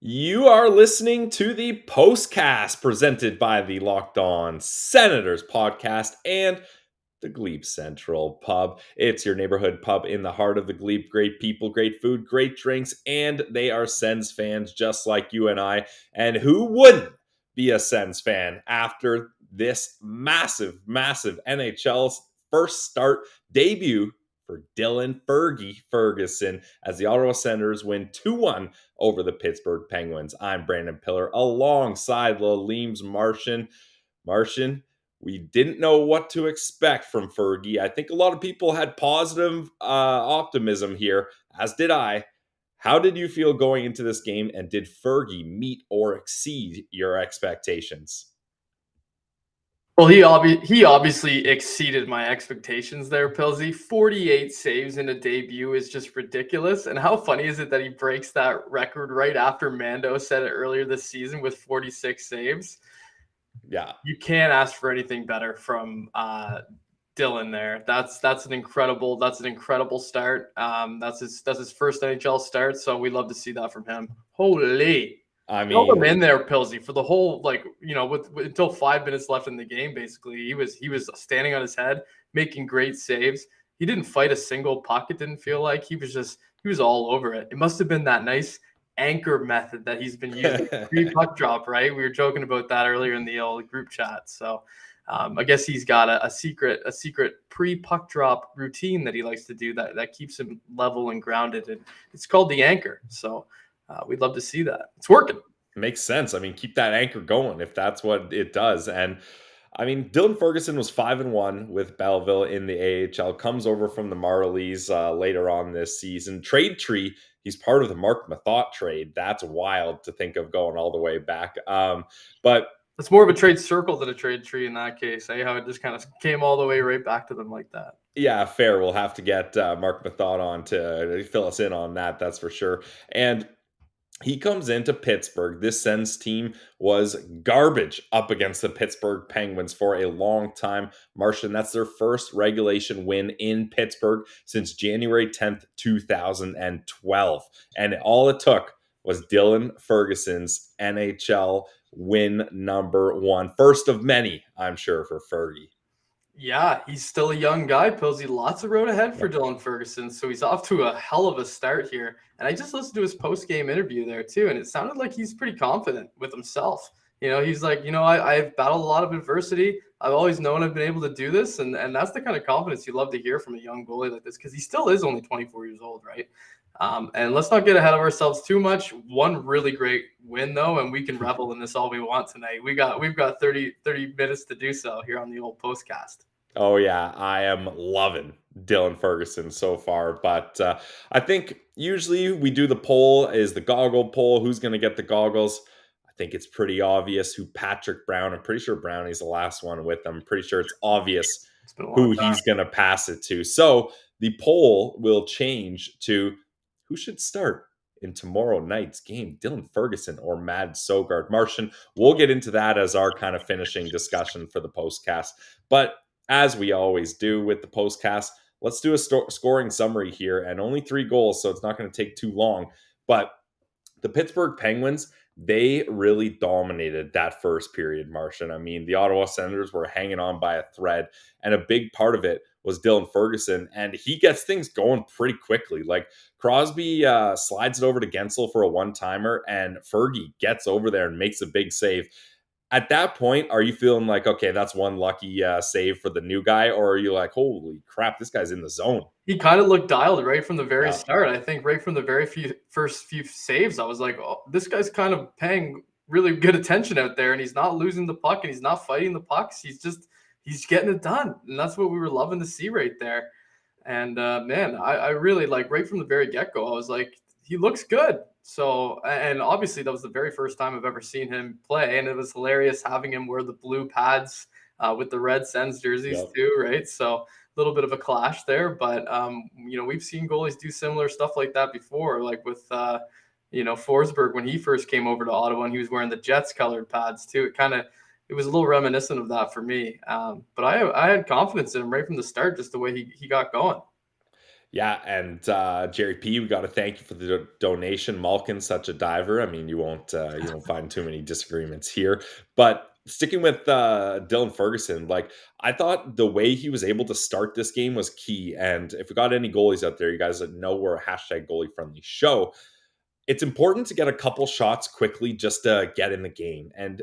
You are listening to the Postcast presented by the Locked On Senators podcast and the Glebe Central Pub. It's your neighborhood pub in the heart of the Glebe. Great people, great food, great drinks, and they are Sens fans just like you and I. And who wouldn't be a Sens fan after this massive NHL first start debut for Dylan Ferguson as the Ottawa Senators win 2-1 over the Pittsburgh Penguins. I'm Brandon Pillar alongside Lalim's Martian. Martian, we didn't know what to expect from Fergie. I think a lot of people had positive optimism here, as did I. How did you feel going into this game, and did Fergie meet or exceed your expectations? Well, he obviously exceeded my expectations there, Pilsy. 48 saves in a debut is just ridiculous. And how funny is it that he breaks that record right after Mando set it earlier this season with 46 saves? Yeah. You can't ask for anything better from Dylan there. That's an incredible start. That's his first NHL start, so we'd love to see that from him. Holy. I Held him mean, in there, Pilsy, for the whole, with until 5 minutes left in the game. Basically, he was standing on his head, making great saves. He didn't fight a single puck. It didn't feel like he was all over it. It must have been that nice anchor method that he's been using pre-puck drop. Right, we were joking about that earlier in the old group chat. So I guess he's got a secret pre-puck drop routine that he likes to do that keeps him level and grounded, and it's called the anchor. So. We'd love to see that. It's working. Makes sense. I mean, keep that anchor going if that's what it does. And I mean, Dylan Ferguson was 5-1 with Belleville in the AHL, comes over from the Marlies later on this season. Trade tree, he's part of the Mark Mathot trade. That's wild to think of going all the way back. But it's more of a trade circle than a trade tree in that case. How it just kind of came all the way right back to them like that. Yeah, fair. We'll have to get Mark Mathot on to fill us in on that. That's for sure. And he comes into Pittsburgh. This Sens team was garbage up against the Pittsburgh Penguins for a long time. Martian, that's their first regulation win in Pittsburgh since January 10th, 2012. And all it took was Dylan Ferguson's NHL win number 1. First of many, I'm sure, for Fergie. Yeah, he's still a young guy, Pilsy. Lots of road ahead for Dylan Ferguson. So he's off to a hell of a start here. And I just listened to his post-game interview there, too, and it sounded like he's pretty confident with himself. He's like, I've battled a lot of adversity. I've always known I've been able to do this. And that's the kind of confidence you love to hear from a young goalie like this, because he still is only 24 years old, right? And let's not get ahead of ourselves too much. One really great win, though, and we can revel in this all we want tonight. We've got 30 minutes to do so here on the old Postcast. Oh, yeah, I am loving Dylan Ferguson so far. But I think usually we do the poll, is the goggle poll. Who's going to get the goggles? I think it's pretty obvious who Patrick Brown. I'm pretty sure Brownie's the last one with them. I'm pretty sure it's obvious who he's going to pass it to. So the poll will change to who should start in tomorrow night's game, Dylan Ferguson or Mads Søgaard. Martian, we'll get into that as our kind of finishing discussion for the postcast. But as we always do with the postcast, let's do a scoring summary here. And only 3 goals, so it's not going to take too long. But the Pittsburgh Penguins, they really dominated that first period, Martian. I mean, the Ottawa Senators were hanging on by a thread, and a big part of it was Dylan Ferguson, and he gets things going pretty quickly. Like, Crosby slides it over to Gensel for a one-timer, and Fergie gets over there and makes a big save. At that point, are you feeling like, okay, that's one lucky save for the new guy, or are you like, holy crap, this guy's in the zone? He kind of looked dialed right from the very start. I think right from the first few saves, I was like, oh, this guy's kind of paying really good attention out there, and he's not losing the puck, and he's not fighting the pucks. He's getting it done, and that's what we were loving to see right there. And man, I really like right from the very get-go, I was like, he looks good. So, and obviously that was the very first time I've ever seen him play, and it was hilarious having him wear the blue pads with the red Sens jerseys too, right? So a little bit of a clash there, but we've seen goalies do similar stuff like that before, like with Forsberg when he first came over to Ottawa and he was wearing the Jets colored pads too. It was a little reminiscent of that for me, but I had confidence in him right from the start, just the way he got going. Yeah, and Jerry P, we got to thank you for the donation. Malkin's such a diver. I mean, you won't find too many disagreements here. But sticking with Dylan Ferguson, like I thought the way he was able to start this game was key. And if we got any goalies out there, you guys that know we're a hashtag goalie friendly show. It's important to get a couple shots quickly just to get in the game. And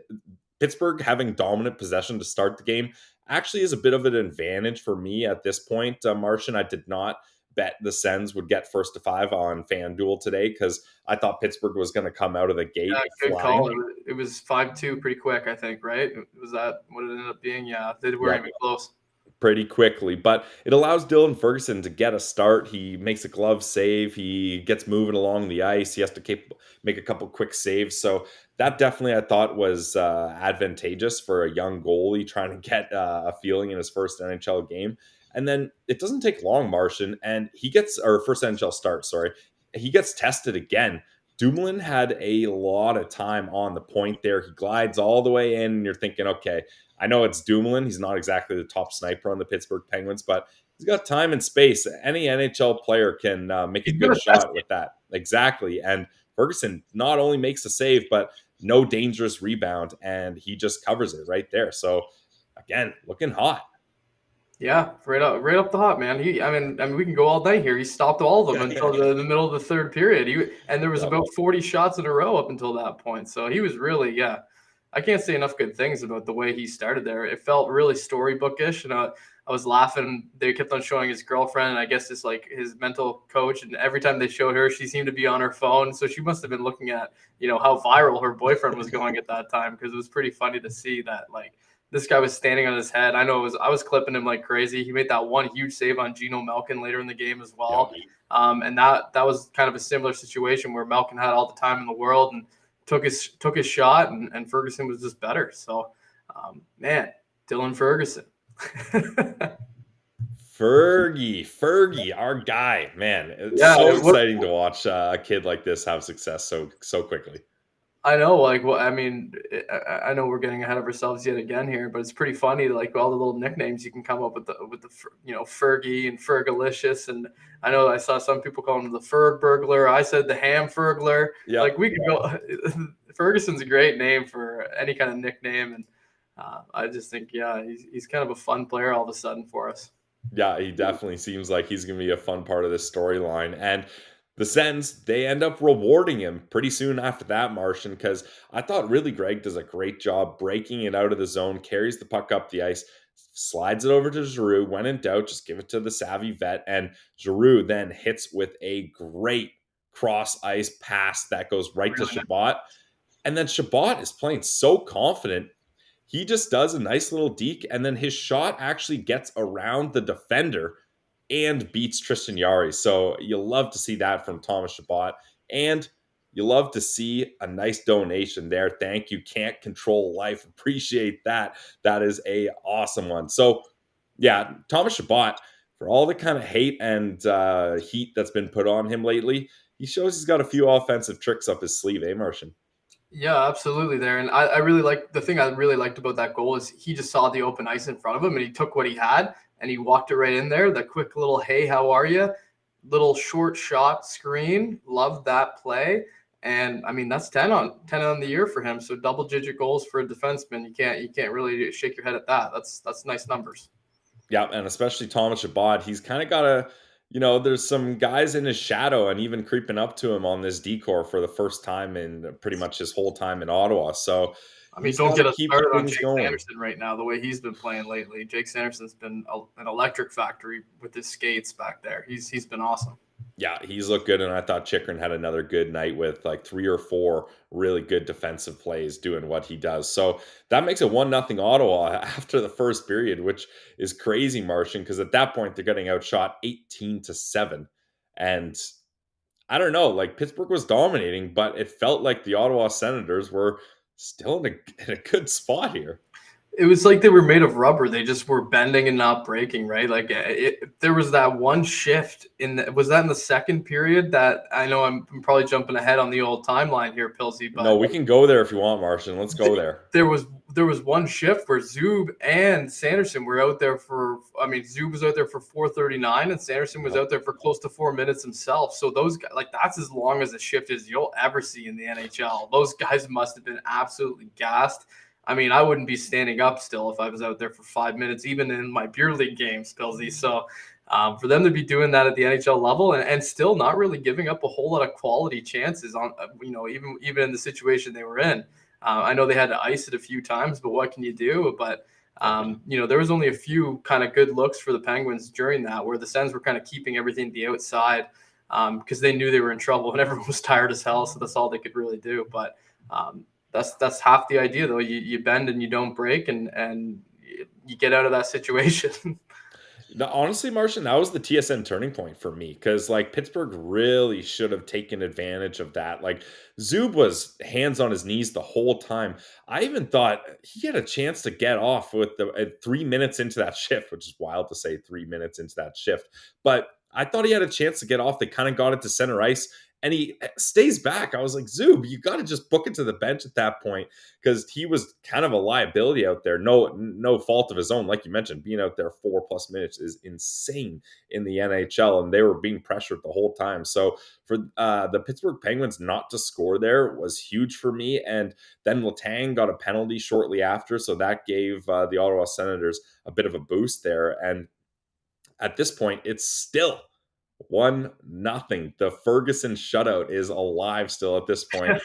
Pittsburgh having dominant possession to start the game actually is a bit of an advantage for me at this point. Martian, I did not bet the Sens would get first to five on FanDuel today because I thought Pittsburgh was going to come out of the gate Yeah, good flying. call. It was 5-2 pretty quick, I think, right? Was that what it ended up being? Yeah, they weren't Yeah, even close. pretty quickly, but it allows Dylan Ferguson to get a start. He makes a glove save. He gets moving along the ice. He has to make a couple quick saves. So that definitely I thought was advantageous for a young goalie trying to get a feeling in his first NHL game. And then it doesn't take long, Martian, and he gets or first NHL start. Sorry, he gets tested again. Dumoulin had a lot of time on the point there. He glides all the way in, and you're thinking, okay, I know it's Dumoulin. He's not exactly the top sniper on the Pittsburgh Penguins, but he's got time and space. Any NHL player can make a He's good gonna test shot with that. Exactly. And Ferguson not only makes a save, but no dangerous rebound, and he just covers it right there. So again, looking hot. Yeah, right up the hot, man. I mean, we can go all day here. He stopped all of them until the middle of the third period. And there was Yep. about 40 shots in a row up until that point. So he was really, yeah. I can't say enough good things about the way he started there. It felt really storybookish, and I was laughing. They kept on showing his girlfriend, and I guess it's like his mental coach. And every time they showed her, she seemed to be on her phone. So she must have been looking at, how viral her boyfriend was going at that time, because it was pretty funny to see that, like, this guy was standing on his head. I was clipping him like crazy. He made that one huge save on Geno Malkin later in the game as well. Yep. And that was kind of a similar situation where Malkin had all the time in the world and took his shot, and Ferguson was just better. So, man, Dylan Ferguson. Fergie, our guy, man. It's Yeah, so exciting to watch a kid like this have success so quickly. I know, like, well, I mean, I know we're getting ahead of ourselves yet again here, but it's pretty funny, like all the little nicknames you can come up with the Fergie and Fergalicious, and I know I saw some people call him the Ferg Burglar. I said the Ham Fergler. Yeah. Like we could go. Ferguson's a great name for any kind of nickname, and I just think, yeah, he's kind of a fun player all of a sudden for us. Yeah, he definitely seems like he's going to be a fun part of this storyline. And the Sens, they end up rewarding him pretty soon after that, Martian, because I thought really Greg does a great job breaking it out of the zone, carries the puck up the ice, slides it over to Giroux. When in doubt, just give it to the savvy vet. And Giroux then hits with a great cross ice pass that goes right to Really nice. Shabbat. And then Shabbat is playing so confident he just does a nice little deke, and then his shot actually gets around the defender and beats Tristan Yari. So you love to see that from Thomas Chabot, and you love to see a nice donation there. Thank you. Can't control life. Appreciate that. That is a awesome one. So yeah, Thomas Chabot, for all the kind of hate and heat that's been put on him lately, he shows he's got a few offensive tricks up his sleeve, eh, Martian? Yeah, absolutely there. And I really like the thing I really liked about that goal is he just saw the open ice in front of him and he took what he had and he walked it right in there. The quick little, hey, how are you? Little short shot screen. Loved that play. And I mean, that's 10 on the year for him. So double digit goals for a defenseman. You can't really shake your head at that. That's nice numbers. Yeah, and especially Thomas Chabot, he's kind of got there's some guys in his shadow and even creeping up to him on this decor for the first time in pretty much his whole time in Ottawa. So I mean, he's don't got to get us keep started on things Jake going. Sanderson right now, the way he's been playing lately. Jake Sanderson's been an electric factory with his skates back there. He's been awesome. Yeah, he's looked good, and I thought Chikrin had another good night with like 3 or 4 really good defensive plays doing what he does. So that makes it 1-0 Ottawa after the first period, which is crazy, Martian, because at that point they're getting outshot 18-7. And I don't know, like Pittsburgh was dominating, but it felt like the Ottawa Senators were still in a good spot here. It was like they were made of rubber. They just were bending and not breaking, right? Like there was that one shift was that in the second period that I know I'm probably jumping ahead on the old timeline here, Pilsy, No, but we can go there if you want, Martian. Let's go there. there was one shift where Zub and Sanderson were out there for. I mean, Zub was out there for 4:39, and Sanderson was Yep. out there for close to 4 minutes himself. So those guys, like that's as long as a shift as you'll ever see in the NHL. Those guys must have been absolutely gassed. I mean, I wouldn't be standing up still if I was out there for 5 minutes, even in my beer league games, Pilsy. So for them to be doing that at the NHL level and still not really giving up a whole lot of quality chances on, even in the situation they were in. I know they had to ice it a few times, but what can you do? But there was only a few kind of good looks for the Penguins during that, where the Sens were kind of keeping everything to the outside because they knew they were in trouble and everyone was tired as hell. So that's all they could really do. But that's half the idea, though. You bend and you don't break, and you get out of that situation. Honestly, Martian, that was the TSN turning point for me because like Pittsburgh really should have taken advantage of that. Like Zub was hands on his knees the whole time. I even thought he had a chance to get off with the 3 minutes into that shift, which is wild to say 3 minutes into that shift. But I thought he had a chance to get off. They kind of got it to center ice and he stays back. I was like, Zub, you got to just book it to the bench at that point because he was kind of a liability out there. No fault of his own. Like you mentioned, being out there 4+ minutes is insane in the NHL, and they were being pressured the whole time. So for the Pittsburgh Penguins not to score there was huge for me. And then Letang got a penalty shortly after, so that gave the Ottawa Senators a bit of a boost there. And at this point, it's still 1-0. The Ferguson shutout is alive still at this point.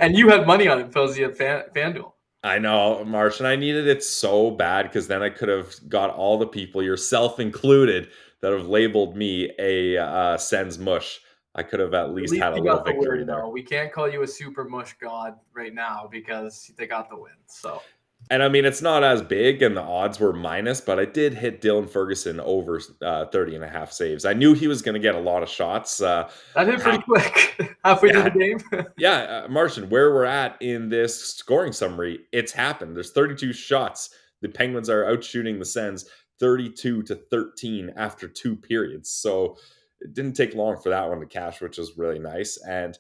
And you had money on it, Pilsy, at FanDuel. I know, Marsh, and I needed it so bad because then I could have got all the people, yourself included, that have labeled me a Sens mush. I could have at At least least had a you little got the victory win, there. though. We can't call you a super mush god right now because they got the win. So. And I mean, it's not as big and the odds were minus, but I did hit Dylan Ferguson over 30.5 saves. I knew he was going to get a lot of shots. That hit pretty quick halfway through the game. Yeah, Martian, where we're at in this scoring summary, it's happened. There's 32 shots. The Penguins are out shooting the Sens 32-13 after 2 periods. So it didn't take long for that one to cash, which was really nice. And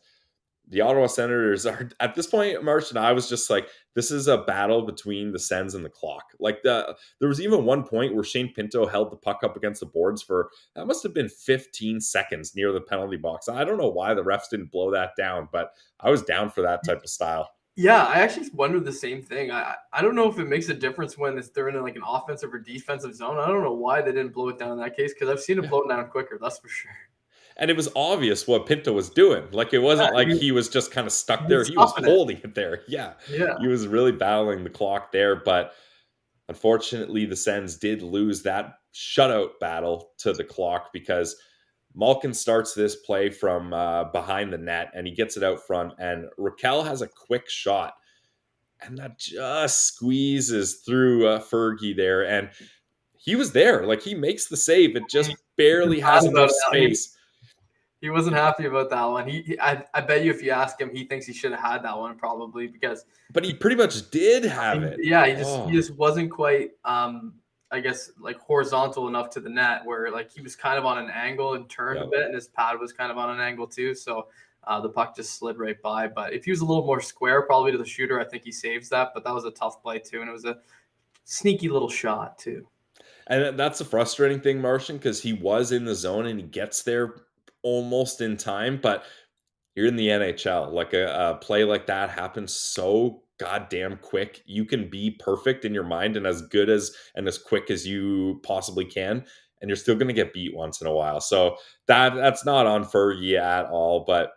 the Ottawa Senators are at this point, Martian, I was just like, this is a battle between the Sens and the clock. Like there was even one point where Shane Pinto held the puck up against the boards for that must have been 15 seconds near the penalty box. I don't know why the refs didn't blow that down, but I was down for that type of style. Yeah, I actually wondered the same thing. I don't know if it makes a difference when they're in like an offensive or defensive zone. I don't know why they didn't blow it down in that case because I've seen it blow it down quicker. That's for sure. And it was obvious what Pinto was doing. Like it wasn't like he was just kind of stuck there. He was holding it there. Yeah. He was really battling the clock there. But unfortunately, the Sens did lose that shutout battle to the clock because Malkin starts this play from behind the net and he gets it out front. And Raquel has a quick shot. And that just squeezes through Fergie there. And he was there. Like he makes the save. It just barely has enough space. He wasn't happy about that one. I bet you if you ask him, he thinks he should have had that one probably because. But he pretty much did have it. Yeah, he just wasn't quite, I guess, like horizontal enough to the net where like he was kind of on an angle and turned a bit, and his pad was kind of on an angle too. So the puck just slid right by. But if he was a little more square, probably to the shooter, I think he saves that. But that was a tough play too, and it was a sneaky little shot too. And that's a frustrating thing, Martian, because he was in the zone and he gets there almost in time, but you're in the NHL. Like a play like that happens so goddamn quick. You can be perfect in your mind and as good as and as quick as you possibly can, and you're still going to get beat once in a while. So that's not on Fergie at all. But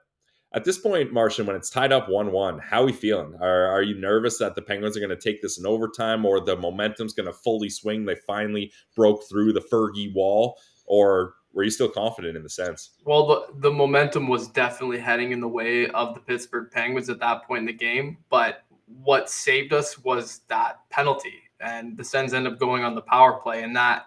at this point, Martian, when it's tied up 1-1, how are we feeling? Are you nervous that the Penguins are going to take this in overtime or the momentum's going to fully swing? They finally broke through the Fergie wall, or were you still confident in the Sens? Well, the momentum was definitely heading in the way of the Pittsburgh Penguins at that point in the game. But what saved us was that penalty. And the Sens end up going on the power play. And that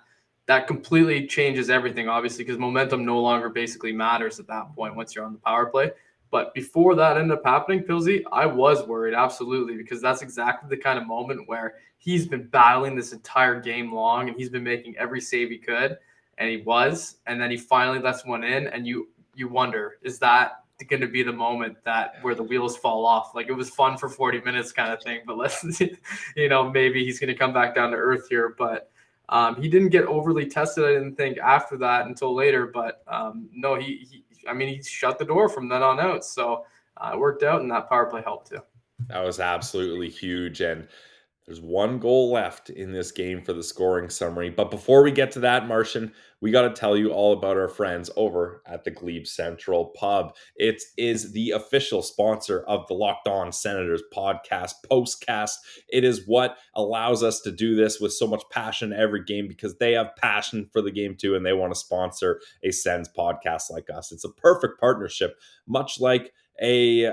completely changes everything, obviously, because momentum no longer basically matters at that point once you're on the power play. But before that ended up happening, Pilsy, I was worried, absolutely, because that's exactly the kind of moment where he's been battling this entire game long, and he's been making every save he could, and he was, and then he finally lets one in, and you wonder, is that going to be the moment that where the wheels fall off? Like, it was fun for 40 minutes kind of thing, but let's, maybe he's going to come back down to earth here. But he didn't get overly tested, I didn't think, after that until later. But no, he shut the door from then on out. So it worked out, and that power play helped too. That was absolutely huge. And there's one goal left in this game for the scoring summary. But before we get to that, Martian, we got to tell you all about our friends over at the Glebe Central Pub. It is the official sponsor of the Locked On Senators podcast, Postcast. It is what allows us to do this with so much passion every game, because they have passion for the game too, and they want to sponsor a Sens podcast like us. It's a perfect partnership, much like a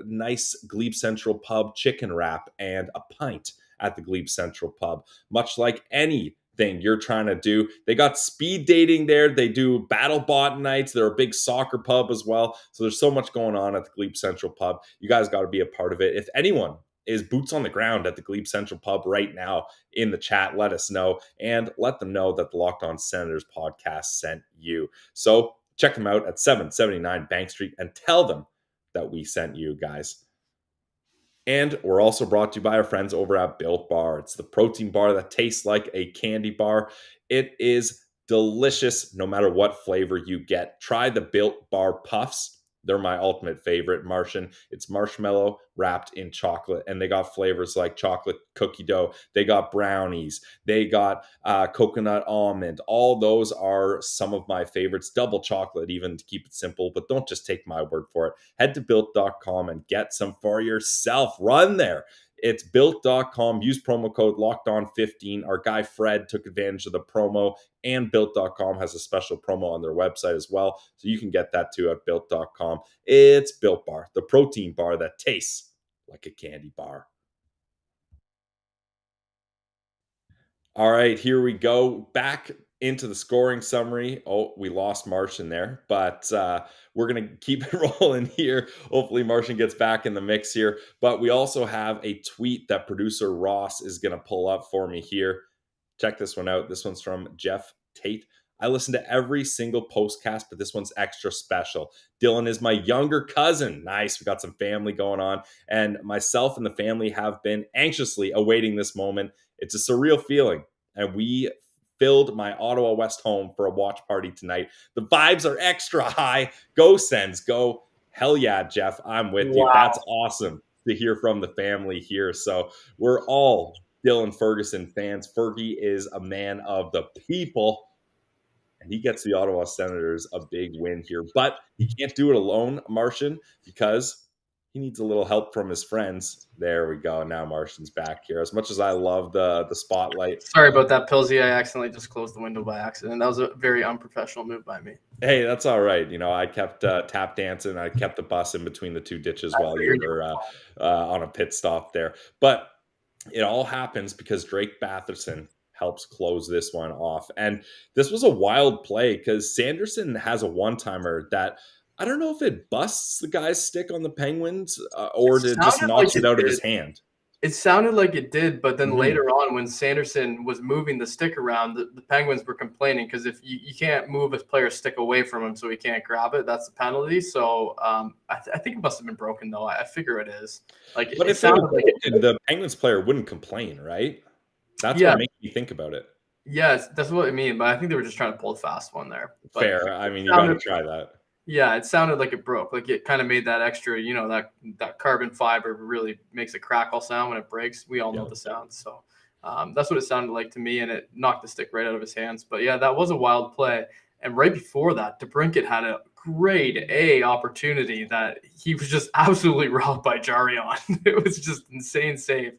nice Glebe Central Pub chicken wrap and a pint at the Glebe Central Pub. Much like anything you're trying to do, they got speed dating there. They do battle bot nights. They're a big soccer pub as well. So there's so much going on at the Glebe Central Pub. You guys got to be a part of it. If anyone is boots on the ground at the Glebe Central Pub right now in the chat, let us know, and let them know that the Locked On Senators podcast sent you. So check them out at 779 Bank Street and tell them that we sent you guys. And we're also brought to you by our friends over at Built Bar. It's the protein bar that tastes like a candy bar. It is delicious no matter what flavor you get. Try the Built Bar Puffs. They're my ultimate favorite, Martian. It's marshmallow wrapped in chocolate, and they got flavors like chocolate cookie dough. They got brownies. They got coconut almond. All those are some of my favorites. Double chocolate, even, to keep it simple. But don't just take my word for it. Head to built.com and get some for yourself. Run there. It's built.com. Use promo code LOCKEDON15. Our guy Fred took advantage of the promo, and built.com has a special promo on their website as well. So you can get that too at built.com. It's Built Bar, the protein bar that tastes like a candy bar. All right, here we go. Back into the scoring summary. Oh, we lost Martian there, but we're going to keep it rolling here. Hopefully Martian gets back in the mix here. But we also have a tweet that producer Ross is going to pull up for me here. Check this one out. This one's from Jeff Tate. I listen to every single postcast, but this one's extra special. Dylan is my younger cousin. Nice. We got some family going on. And myself and the family have been anxiously awaiting this moment. It's a surreal feeling. And we filled my Ottawa West home for a watch party tonight. The vibes are extra high. Go Sens, go. Hell yeah, Jeff. I'm with you. That's awesome to hear from the family here. So we're all Dylan Ferguson fans. Fergie is a man of the people, and he gets the Ottawa Senators a big win here. But he can't do it alone, Martian, because he needs a little help from his friends. There we go. Now Martian's back here. As much as I love the spotlight. Sorry about that, Pilsy. I accidentally just closed the window by accident. That was a very unprofessional move by me. Hey, that's all right. I kept tap dancing. I kept the bus in between the two ditches while you were on a pit stop there. But it all happens because Drake Batherson helps close this one off. And this was a wild play because Sanderson has a one-timer that I don't know if it busts the guy's stick on the Penguins or it just knocks it out of his hand. It sounded like it did, but then later on when Sanderson was moving the stick around, the Penguins were complaining because if you can't move a player's stick away from him so he can't grab it, that's a penalty. So I think it must have been broken, though. I figure it is. But it sounded like the Penguins player wouldn't complain, right? That's what makes me think about it. Yes, that's what I mean. But I think they were just trying to pull a fast one there. But fair. I mean, you got to try that. Yeah, it sounded like it broke. Like it kind of made that extra, that carbon fiber really makes a crackle sound when it breaks. We all know the sound. So that's what it sounded like to me, and it knocked the stick right out of his hands. But yeah, that was a wild play. And right before that, DeBrincat had a grade A opportunity that he was just absolutely robbed by Jarion. It was just insane save.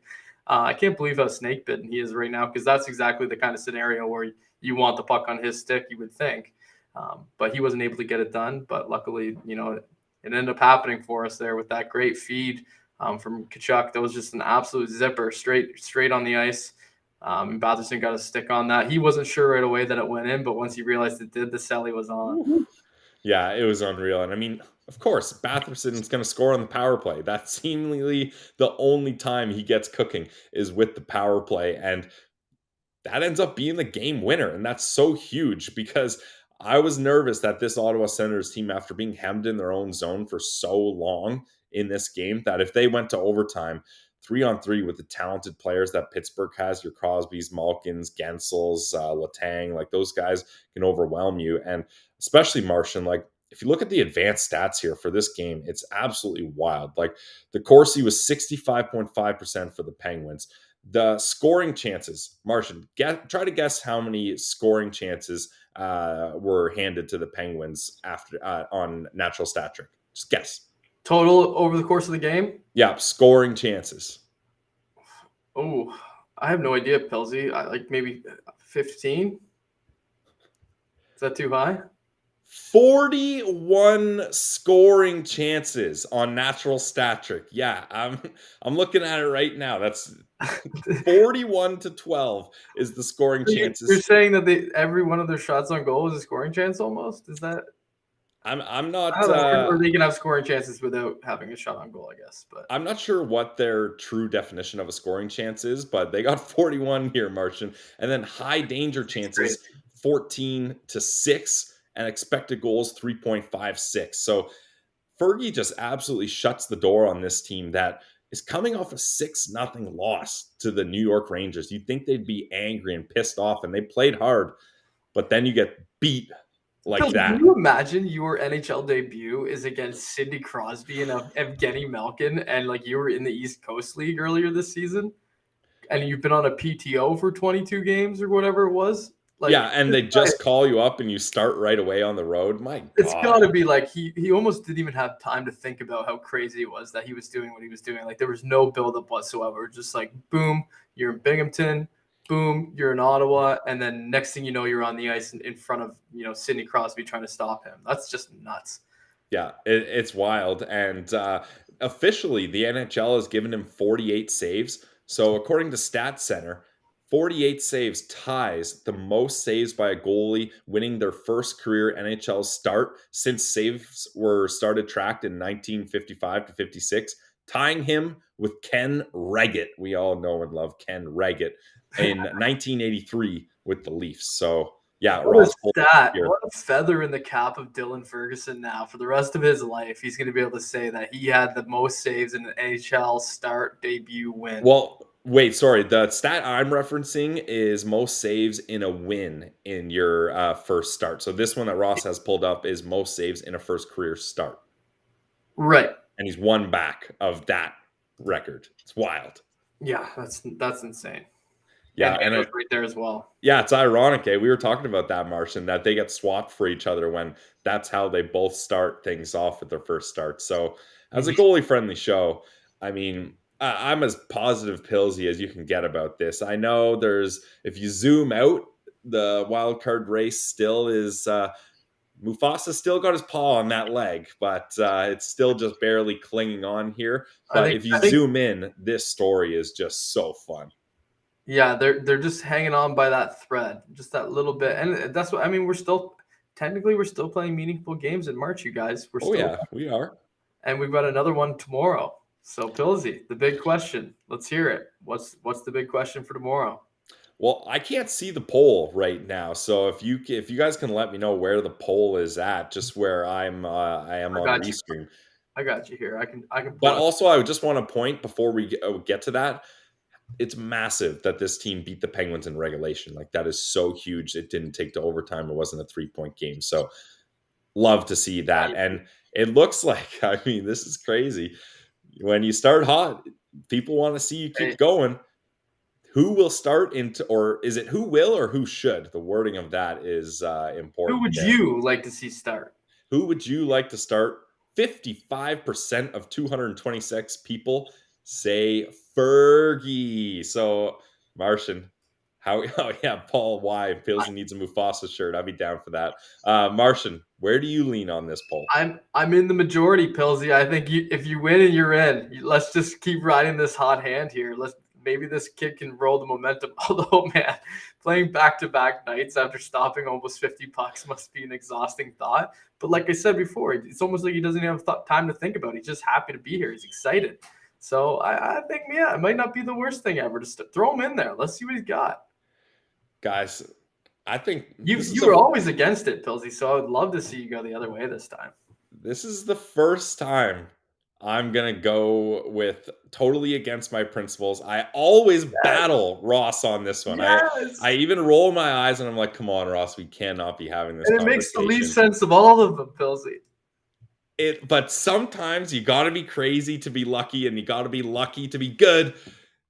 I can't believe how snake bitten he is right now, because that's exactly the kind of scenario where you want the puck on his stick, you would think. But he wasn't able to get it done. But luckily, it ended up happening for us there with that great feed from Tkachuk. That was just an absolute zipper straight on the ice. And Batherson got a stick on that. He wasn't sure right away that it went in, but once he realized it did, the celly was on. Yeah, it was unreal. And I mean, of course, Batherson's going to score on the power play. That's seemingly the only time he gets cooking is with the power play. And that ends up being the game winner. And that's so huge because I was nervous that this Ottawa Senators team, after being hemmed in their own zone for so long in this game, that if they went to overtime, 3-on-3 with the talented players that Pittsburgh has, your Crosbys, Malkins, Gensels, Letang, like those guys can overwhelm you. And especially Martian, like if you look at the advanced stats here for this game, it's absolutely wild. Like the Corsi was 65.5% for the Penguins. The scoring chances, Martian, try to guess how many scoring chances were handed to the Penguins after on natural stat trick. Just guess. Total over the course of the game? Yeah, scoring chances. Oh, I have no idea, Pilsy. Like maybe 15? Is that too high? 41 scoring chances on natural stat trick. Yeah, I'm looking at it right now. That's 41-12 is the scoring chances. You're saying that every one of their shots on goal is a scoring chance almost? Is that I'm not or they can have scoring chances without having a shot on goal, I guess. But I'm not sure what their true definition of a scoring chance is, but they got 41 here, Martian. And then high danger chances, 14-6, and expected goals 3.56. So Fergie just absolutely shuts the door on this team that is coming off a 6-0 loss to the New York Rangers. You'd think they'd be angry and pissed off, and they played hard, but then you get beat like that. Can you imagine your NHL debut is against Sidney Crosby and Evgeny Malkin, and like you were in the East Coast League earlier this season, and you've been on a PTO for 22 games or whatever it was? Like, yeah, and they just call you up and you start right away on the road. My God. It's got to be like he almost didn't even have time to think about how crazy it was that he was doing what he was doing. Like there was no buildup whatsoever. Just like, boom, you're in Binghamton. Boom, you're in Ottawa. And then next thing you know, you're on the ice in front of, Sidney Crosby trying to stop him. That's just nuts. Yeah, it's wild. And officially, the NHL has given him 48 saves. So according to Stat Center, 48 saves ties the most saves by a goalie winning their first career NHL start since saves were started tracked in 1955 to 56, tying him with Ken Reggett. We all know and love Ken Reggett in 1983 with the Leafs. So yeah, what a feather in the cap of Dylan Ferguson now for the rest of his life. He's going to be able to say that he had the most saves in an NHL start debut win. Well, wait, sorry. The stat I'm referencing is most saves in a win in your first start. So this one that Ross has pulled up is most saves in a first career start. Right. And he's one back of that record. It's wild. Yeah, that's insane. Yeah, and it right there as well. Yeah, it's ironic. We were talking about that, Martian, that they get swapped for each other when that's how they both start things off with their first start. So as a goalie-friendly show, I mean, I'm as positive Pillsy as you can get about this. I know if you zoom out, the wild card race still is Mufasa still got his paw on that leg, but it's still just barely clinging on here. But if you zoom in, this story is just so fun. Yeah, they're just hanging on by that thread, just that little bit, and that's what I mean. We're still playing meaningful games in March, you guys. We are, and we've got another one tomorrow. So, Pillsy, the big question. Let's hear it. What's the big question for tomorrow? Well, I can't see the poll right now, so if you guys can let me know where the poll is at, just where I am on Restream. I got you here. I can. But also, I would just want to point before we get to that. It's massive that this team beat the Penguins in regulation. Like that is so huge. It didn't take to overtime. It wasn't a 3-point game. So love to see that. And it looks like, I mean, this is crazy. When you start hot, people want to see you keep going. Who will start or is it who will or who should? The wording of that is important. Who would you like to see start? Who would you like to start? 55% of 226 people say Fergie. So, Martian, Paul, why Pillsy needs a Mufasa shirt. I'd be down for that. Martian, where do you lean on this poll? I'm in the majority, Pillsy. I think if you win and you're in, let's just keep riding this hot hand here. maybe this kid can roll the momentum. Although, man, playing back-to-back nights after stopping almost 50 pucks must be an exhausting thought. But like I said before, it's almost like he doesn't have time to think about it. He's just happy to be here. He's excited. So I think, yeah, it might not be the worst thing ever. Just throw him in there. Let's see what he's got. Guys, I think you were always against it, Pilsy, so I would love to see you go the other way this time. This is the first time I'm going to go with totally against my principles. I always battle Ross on this one. Yes. I even roll my eyes and I'm like, come on, Ross, we cannot be having this And it conversation. makes the least sense of all of them, Pilsy. But sometimes you got to be crazy to be lucky, and you got to be lucky to be good.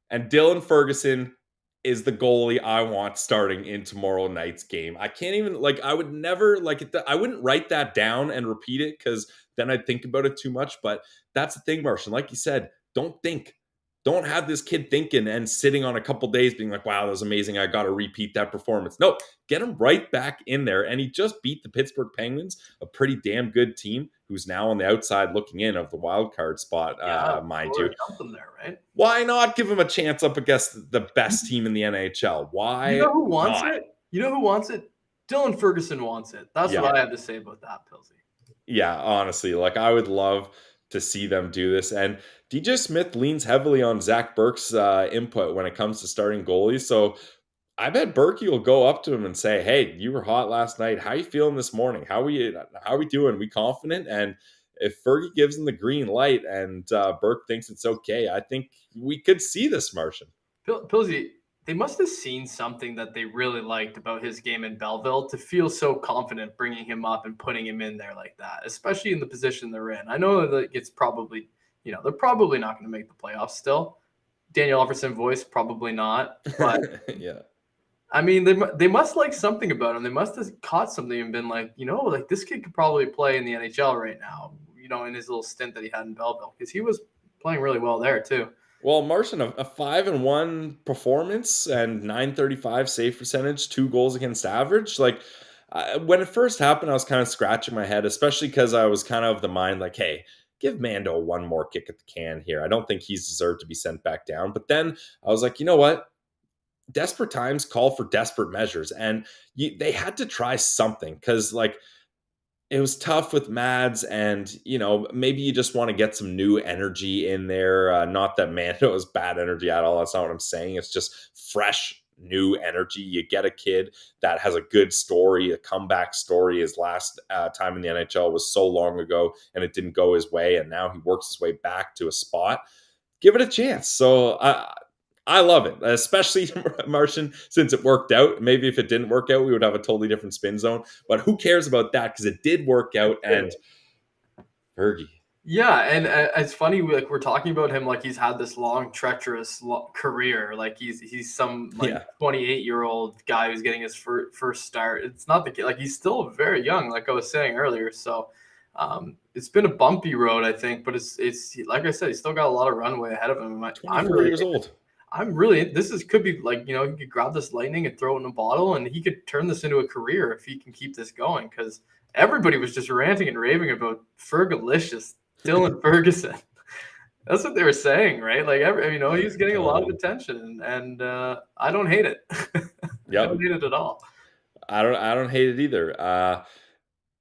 And Dylan Ferguson is the goalie I want starting in tomorrow night's game. I can't even, I would never, I wouldn't write that down and repeat it because then I'd think about it too much. But that's the thing, Martian. Like you said, don't think. Don't have this kid thinking and sitting on a couple days being like, wow, that was amazing. I got to repeat that performance. No, get him right back in there. And he just beat the Pittsburgh Penguins, a pretty damn good team who's now on the outside looking in of the wild card spot, mind you. Them there, right? Why not give him a chance up against the best team in the NHL? Why? You know who wants it? You know who wants it? Dylan Ferguson wants it. That's what I have to say about that, Pilsy. Yeah, honestly, I would love to see them do this. And DJ Smith leans heavily on Zach Burke's input when it comes to starting goalies. So I bet Berkey will go up to him and say, hey, you were hot last night. How you feeling this morning? How are we doing? We confident? And if Fergie gives him the green light and Burke thinks it's okay, I think we could see this, Martian. Pilsy, they must have seen something that they really liked about his game in Belleville to feel so confident bringing him up and putting him in there like that, especially in the position they're in. I know that it's probably, they're probably not going to make the playoffs still. Daniel Everson voice, probably not. But yeah. I mean, they must like something about him. They must have caught something and been like, this kid could probably play in the NHL right now, in his little stint that he had in Belleville, because he was playing really well there too. Well, Martian, a 5-1 performance and .935 save percentage, 2 goals against average. When it first happened, I was kind of scratching my head, especially because I was kind of of the mind hey, give Mando one more kick at the can here. I don't think he's deserved to be sent back down. But then I was like, you know what? Desperate times call for desperate measures. And they had to try something because, it was tough with Mads, and maybe you just want to get some new energy in there. Not that Mando is bad energy at all. That's not what I'm saying. It's just fresh, new energy. You get a kid that has a good story, a comeback story. His last time in the NHL was so long ago, and it didn't go his way, and now he works his way back to a spot. Give it a chance. So I love it, especially Martian, since it worked out. Maybe if it didn't work out, we would have a totally different spin zone. But who cares about that? Because it did work out. And Fergie. Yeah, and it's funny, we're talking about him like he's had this long, treacherous career. Like he's some 28-year-old guy who's getting his first start. It's not the case. He's still very young, like I was saying earlier. So it's been a bumpy road, I think. But it's like I said, he's still got a lot of runway ahead of him. I'm 24 years old. Could be he could grab this lightning and throw it in a bottle, and he could turn this into a career if he can keep this going, because everybody was just ranting and raving about Fergalicious Dylan Ferguson. That's what they were saying, right? He was getting a lot of attention, and I don't hate it. Yeah, I don't hate it at all. I don't hate it either.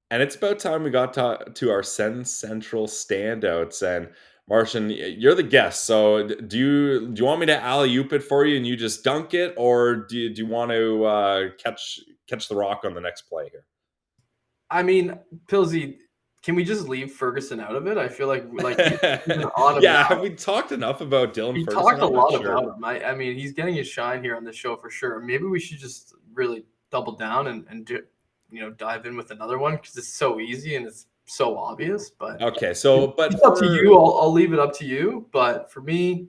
And it's about time we got to our Sen Central standouts. And Martian, you're the guest, so do you want me to alley-oop it for you and you just dunk it, or do you want to catch the rock on the next play here? I mean, Pilsy, can we just leave Ferguson out of it? I feel like yeah, we talked enough about Dylan Ferguson. We talked a lot about him. I mean, he's getting his shine here on the show for sure. Maybe we should just really double down and dive in with another one, because it's so easy and it's so obvious. But okay, so but it's up to you. I'll leave it up to you. But for me,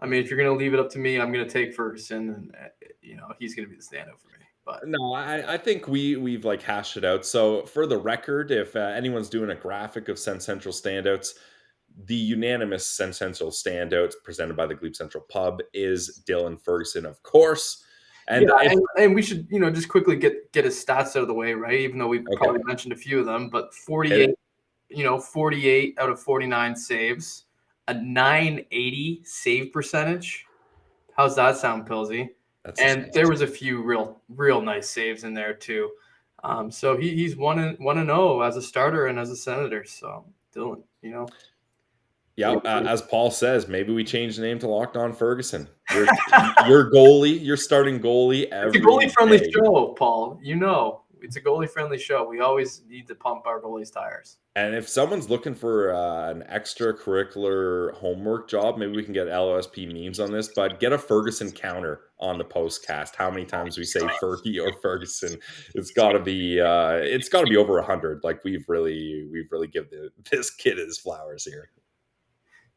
I mean, if you're gonna leave it up to me, I'm gonna take Ferguson, and he's gonna be the standout for me. But no, I think we've hashed it out. So for the record, if anyone's doing a graphic of Sen Central standouts, the unanimous Sen Central standouts presented by the Glebe Central Pub is Dylan Ferguson, of course. And and we should just quickly get his stats out of the way, right? Even though we've probably mentioned a few of them, but 48 out of 49 saves, a .980 save percentage, How's that sound, Pilsy? That's And there was a few real nice saves in there too. So he's 1-0 as a starter and as a Senator. So Dylan, yeah. As Paul says, maybe we change the name to Locked On Ferguson. Your goalie, your starting goalie it's a every goalie-friendly day. show, Paul. It's a goalie-friendly show. We always need to pump our goalies' tires. And if someone's looking for an extracurricular homework job, maybe we can get LOSP memes on this, but get a Ferguson counter on the postcast. How many times we say Fergie or Ferguson? It's gotta be over 100. Like we've really give this kid his flowers here.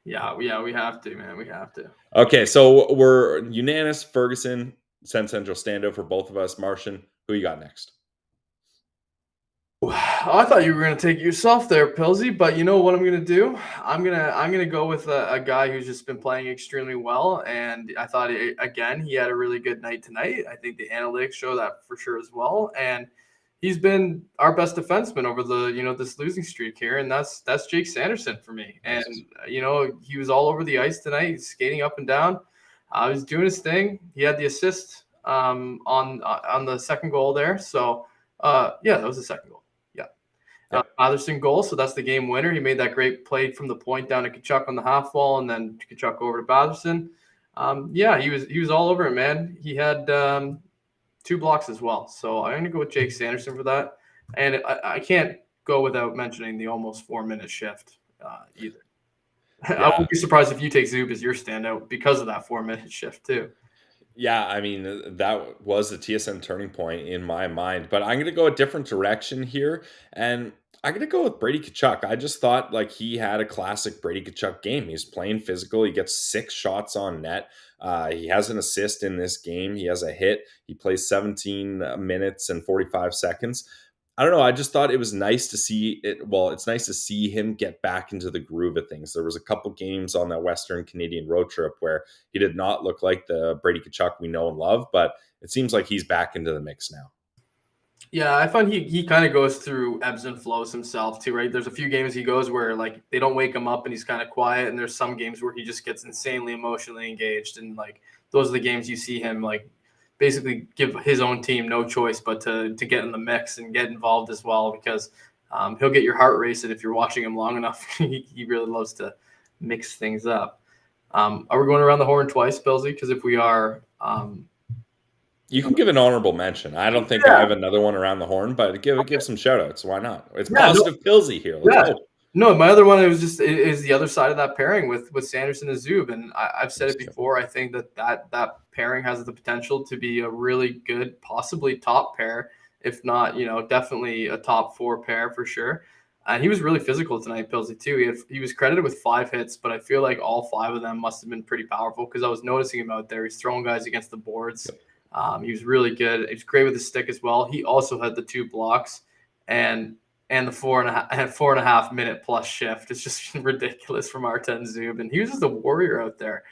Yeah, we have to, man. We have to. Okay, so we're unanimous. Ferguson, Sen Central standout for both of us. Martian, who you got next? I thought you were going to take yourself there, Pilsy, but you know what I'm going to do? I'm going to go with a guy who's just been playing extremely well, and I thought again he had a really good night tonight. I think the analytics show that for sure as well, and he's been our best defenseman over the this losing streak here, and that's Jake Sanderson for me. And he was all over the ice tonight. He's skating up and down. He was doing his thing. He had the assist on the second goal there. So that was the second goal. Batherson goal, so that's the game winner. He made that great play from the point down to Tkachuk on the half wall, and then Tkachuk over to Batherson. He was all over it, man. He had 2 blocks as well. So I'm gonna go with Jake Sanderson for that, and I can't go without mentioning the almost 4-minute shift either. Yeah. I won't be surprised if you take Zub as your standout because of that 4-minute shift too. Yeah, I mean, that was the TSN turning point in my mind, but I'm going to go a different direction here, and I'm going to go with Brady Tkachuk. I just thought like he had a classic Brady Tkachuk game. He's playing physical. He gets 6 shots on net. He has an assist in this game. He has a hit. He plays 17 minutes and 45 seconds. I don't know. I just thought it was nice to see it. Well, it's nice to see him get back into the groove of things. There was a couple games on that Western Canadian road trip where he did not look like the Brady Tkachuk we know and love, but it seems like he's back into the mix now. Yeah, I find he kind of goes through ebbs and flows himself too, right? There's a few games he goes where like they don't wake him up and he's kind of quiet, and there's some games where he just gets insanely emotionally engaged, and like those are the games you see him like basically give his own team no choice but to get in the mix and get involved as well, because he'll get your heart racing if you're watching him long enough. He really loves to mix things up. Are we going around the horn twice, Billsy? Because if we are, you can give an honorable mention. I don't think I have another one around the horn, but give some shout outs. Why not? It's positive Pilsy here. Let's go. No, my other one is the other side of that pairing with Sanderson and Zub, and I've said it before. I think that pairing has the potential to be a really good, possibly top pair, if not, definitely a top 4 pair for sure. And he was really physical tonight, Pilsy too. He was credited with 5 hits, but I feel like all 5 of them must have been pretty powerful because I was noticing him out there. He's throwing guys against the boards. He was really good. He was great with his stick as well. He also had the 2 blocks and the 4.5 minute plus shift. It's just ridiculous from Arten Zub. And he was just a warrior out there.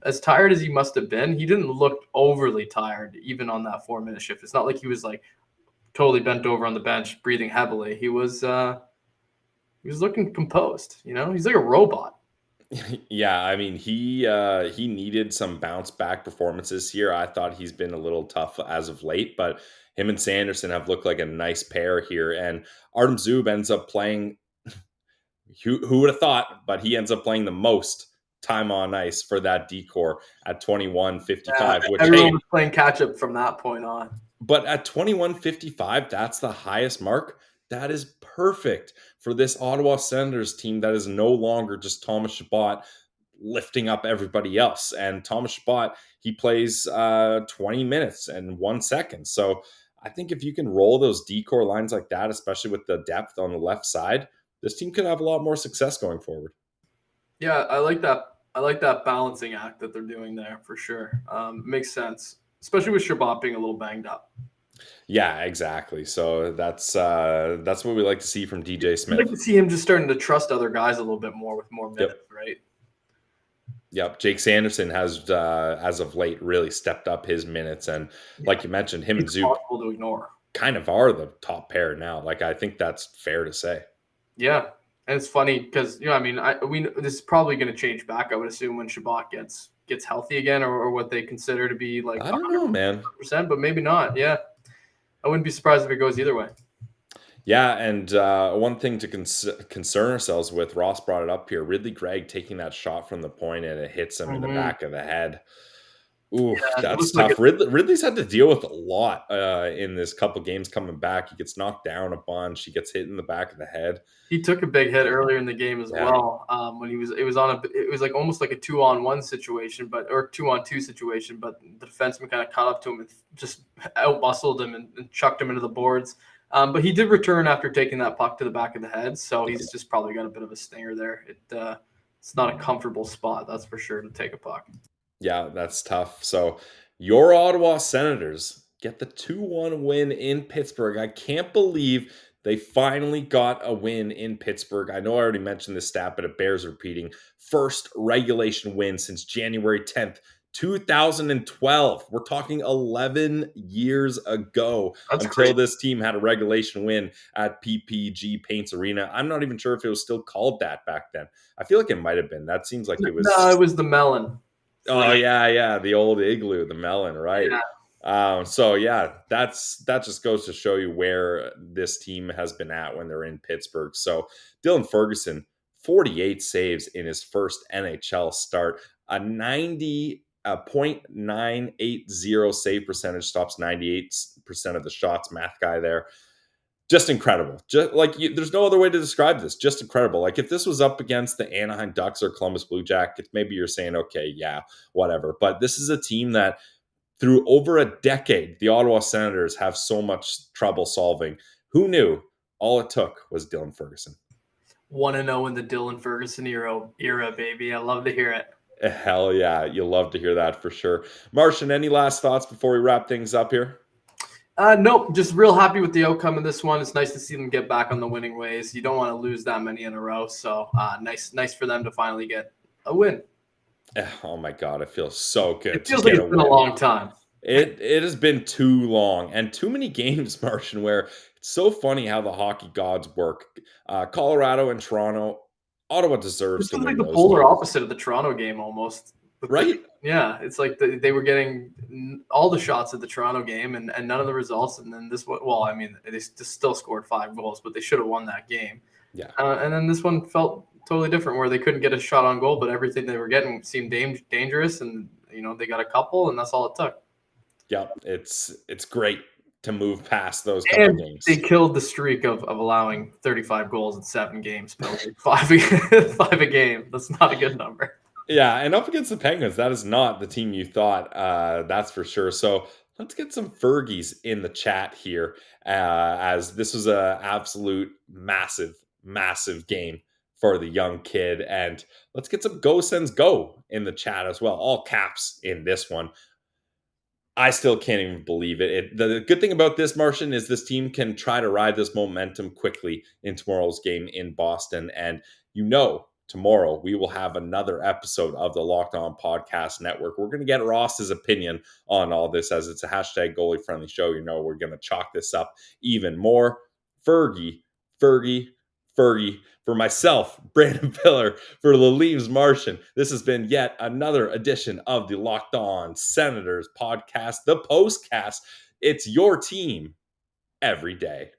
As tired as he must have been, he didn't look overly tired, even on that 4-minute shift. It's not like he was like totally bent over on the bench, breathing heavily. He was looking composed, he's like a robot. Yeah, I mean, he needed some bounce back performances here. I thought he's been a little tough as of late, but him and Sanderson have looked like a nice pair here. And Artem Zub ends up playing, who would have thought, but he ends up playing the most time on ice for that decor at 21:55. Everyone was playing catch up from that point on. But at 21:55, that's the highest mark. That is perfect for this Ottawa Senators team that is no longer just Thomas Chabot lifting up everybody else. And Thomas Chabot, he plays 20 minutes and 1 second. So I think if you can roll those decor lines like that, especially with the depth on the left side, this team could have a lot more success going forward. Yeah, I like that. I like that balancing act that they're doing there for sure. Makes sense, especially with Chabot being a little banged up. Yeah, exactly. So that's what we like to see from DJ Smith. I'd like to see him just starting to trust other guys a little bit more with more minutes, right? Yep. Jake Sanderson has, as of late, really stepped up his minutes. And like you mentioned, him and Zub to ignore. Kind of are the top pair now. Like, I think that's fair to say. Yeah. And it's funny because, this is probably going to change back, I would assume, when Chabot gets gets healthy again, or what they consider to be like I don't know, man. 100%, but maybe not. Yeah, I wouldn't be surprised if it goes either way. Yeah, and one thing to concern ourselves with, Ross brought it up here. Ridley Gregg taking that shot from the point and it hits him in the Mhm. back of the head. Ooh, Yeah, it that's looks like tough. Ridley's had to deal with a lot in this couple games coming back. He gets knocked down a bunch. He gets hit in the back of the head. he took a big hit earlier in the game as Yeah, well. When it was like almost like a 2-on-1 situation, or 2-on-2 situation, but the defenseman kind of caught up to him and just out muscled him and chucked him into the boards. But he did return after taking that puck to the back of the head, so he's just probably got a bit of a stinger there. It's not a comfortable spot, that's for sure, to take a puck. yeah, that's tough. So your Ottawa Senators get the 2-1 win in Pittsburgh. I can't believe they finally got a win in Pittsburgh. I know I already mentioned this stat, but it bears repeating. First regulation win since January 10th, 2012. We're talking 11 years ago That's until crazy. this team had a regulation win at PPG Paints Arena. I'm not even sure if it was still called that back then. I feel like it might have been. That seems like it No, it was. was the Melon. Oh yeah, the old igloo, the melon, right? Yeah. So yeah, that just goes to show you where this team has been at when they're in Pittsburgh. So Dylan Ferguson, 48 saves in his first NHL start, a 90.980 save percentage, stops 98% of the shots. Math guy there. Just incredible. Just like there's no other way to describe this. Just incredible. Like if this was up against the Anaheim Ducks or Columbus Blue Jackets, maybe you're saying, okay, yeah, whatever. But this is a team that through over a decade, the Ottawa Senators have so much trouble solving. Who knew? All it took was Dylan Ferguson. 1-0 in the Dylan Ferguson era, baby. I love to hear it. Hell yeah. You'll love to hear that for sure. Martian, any last thoughts before we wrap things up here? Nope, just real happy with the outcome of this one. It's nice to see them get back on the winning ways. You don't want to lose that many in a row, so nice for them to finally get a win. Oh my God, it feels so good. It feels like it's been a long time. It has been too long and too many games, Martian, where it's so funny how the hockey gods work. Colorado and Toronto, Ottawa deserves This to was like win the those polar games. opposite of the Toronto game almost. Right? Yeah, it's like they were getting all the shots at the Toronto game and none of the results. And then this one, well, I mean, they still scored 5 goals, but they should have won that game. Yeah. And then this one felt totally different, where they couldn't get a shot on goal, but everything they were getting seemed dangerous, and they got a couple, and that's all it took. Yeah, it's great to move past those couple And games. they killed the streak of allowing 35 goals in 7 games, penalty 5 a game. That's not a good number. Yeah, and up against the Penguins, that is not the team you thought. That's for sure. So let's get some Fergies in the chat here, as this was a absolute massive game for the young kid. And let's get some Go Sens Go in the chat as well. All caps in this one. I still can't even believe it. The good thing about this, Martian, is this team can try to ride this momentum quickly in tomorrow's game in Boston. And tomorrow we will have another episode of the Locked On Podcast Network. We're going to get Ross's opinion on all this, as it's a hashtag goalie friendly show. We're going to chalk this up even more. Fergie. For myself, Brandon Pillar, for Laleem's Martian, this has been yet another edition of the Locked On Senators podcast, the Postcast. It's your team every day.